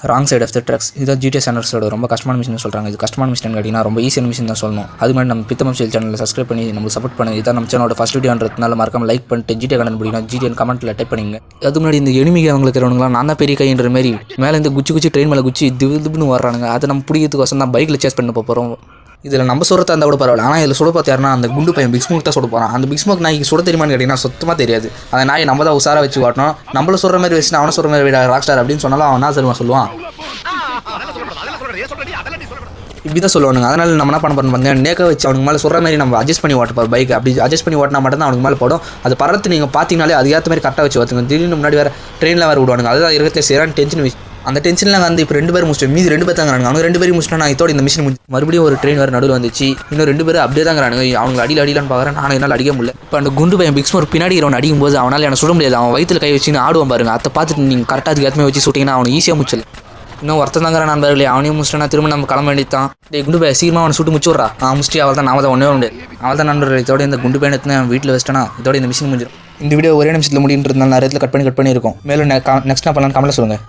Wrong side of the trucks. இதான் GTA San Andreasோட ரொம்ப கஷ்டமான மிஷின் சொல்கிறாங்க. இது கஷ்டமான மிஷின் கேட்டிங்கன்னா ரொம்ப ஈஸியான மிஷின் தான் சொல்லணும். அது மாதிரி நம்ம பித்தம் சேனலில் சப்ஸ்கிரைப் பண்ணி நம்ம சப்போர்ட் பண்ணி இதான் நம்ம சேனலோட ஃபஸ்ட் வீடியோன்றதுனால மறக்காம லைக் பண்ணிட்டு GTA கண்டென்ட் பிடிக்கும் GTA கமெண்ட்டில் டைப் பண்ணிங்க. அது முன்னாடி இந்த எனிமிக்கு அவங்களுக்கு இருக்கிறவங்களாம் நான் தான் பெரிய கைன்ற மாதிரி மேலே இந்த குச்சி ட்ரெயின் மேலே குச்சி இதுன்னு வர்றானுங்க. அதை நம்ம பிடிக்கிறதுக்கோசம் தான் பைக்கில் சேஸ் பண்ண போகிறோம். இதில் நம்ம சுரத்தை இருந்தால் கூட பரவாயில்ல. ஆனால் இதில் சுட பார்த்தாருன்னா அந்த குண்டு பையன் பிக் ஸ்மோக் தான் சுட போகிறான். அந்த பிக் ஸ்மோக் நாய்க்கு சுட தெரியுமான்னு கேட்டிங்கன்னா சுத்தமாக தெரியாது. அந்த நாயை நம்ம தான் உசாராக வச்சு காட்டணும். நம்மள சொல்கிற மாதிரி வச்சு அவனை சொல்கிற மாதிரி ராக் ஸ்டார் அப்படின்னு சொன்னாலும் அவன் என்ன சொல்லுவான் இப்படி தான் சொல்லுவானுங்க. அதனால் நம்ம என்ன பண்ண பாருங்க நேக்க வச்சு அவனுக்கு மேலே சொல்கிற மாதிரி நம்ம அட்ஜஸ்ட் பண்ணி ஓட்டப்பார் பைக். அப்படி அட்ஜஸ்ட் பண்ணி ஓட்டினா மட்டும் தான் அவனுக்கு மேலே போடும். அது பறத்து நீங்கள் பார்த்தீங்கனாலே அது ஏற்ற மாதிரி கரெக்டாக வச்சு ஓட்டுங்க. திடீர்னு முன்னாடி வேறு ட்ரெயினில் வேறு விடுவானுங்க. அதுதான் இருக்கிறதுல சரியான டென்ஷன் விஷயம். அந்த டென்ஷனில் வந்து இப்போ 2 பேர் முடிச்சிட்டு மீதி 2 பேர் தாங்கிறாங்க. அவங்க 2 பேரும் முடிச்சிட்டா நான் இதோட இந்த மிஷின் முடிச்சு மறுபடியும் ஒரு ட்ரெயின் வேறு நடுவில் வந்துச்சு. இன்னும் 2 பேர் அப்படியே தாங்கிறாங்க. அவங்க அடிலான்னு பார்க்குறேன். நான் என்னால் அடிக்க முடியல. இப்போ அந்த குண்டு பையன் பிக் ஸ்மோக் பின்னாடி அவன் அடிக்கும் போது அவனால் எனக்கு சுட முடியாது. அவன் வயிற்றில் கை வச்சுன்னு ஆடுவான் பாருங்க. அதை பார்த்துட்டு நீங்கள் கரெக்டாக அதுக்கு ஏற்ற வச்சு சுட்டிங்கன்னா அவனை ஈஸியாக முடிச்சல. இன்னும் ஒருத்தன் தாங்கிறான் நண்பர்களே. அவனையும் முடிச்சிட்டா திரும்ப நம்ம கிளம்ப வேண்டியதான். குண்டு பையன் சீக்கிரமாக அவனை சுட்டு முடிச்சுட்றா. முடிச்சுட்டு அவள் தான் நாம தான் ஒன்றே உண்டு. அவள் தான் நண்பர்கள். இதோட இந்த குண்டு பையனை எடுத்து வீட்டில் வச்சிட்டேன்னா இதோட இந்த மிஷின் முடிஞ்சிடும். இந்த வீடியோ ஒரே நிமிஷத்தில் முடின்றதுனால நிறைய கட் பண்ணி இருக்கும். மேலும் நெக்ஸ்ட் நான் பண்ணலான்னு கமெண்ட்டில் சொல்லுங்கள்.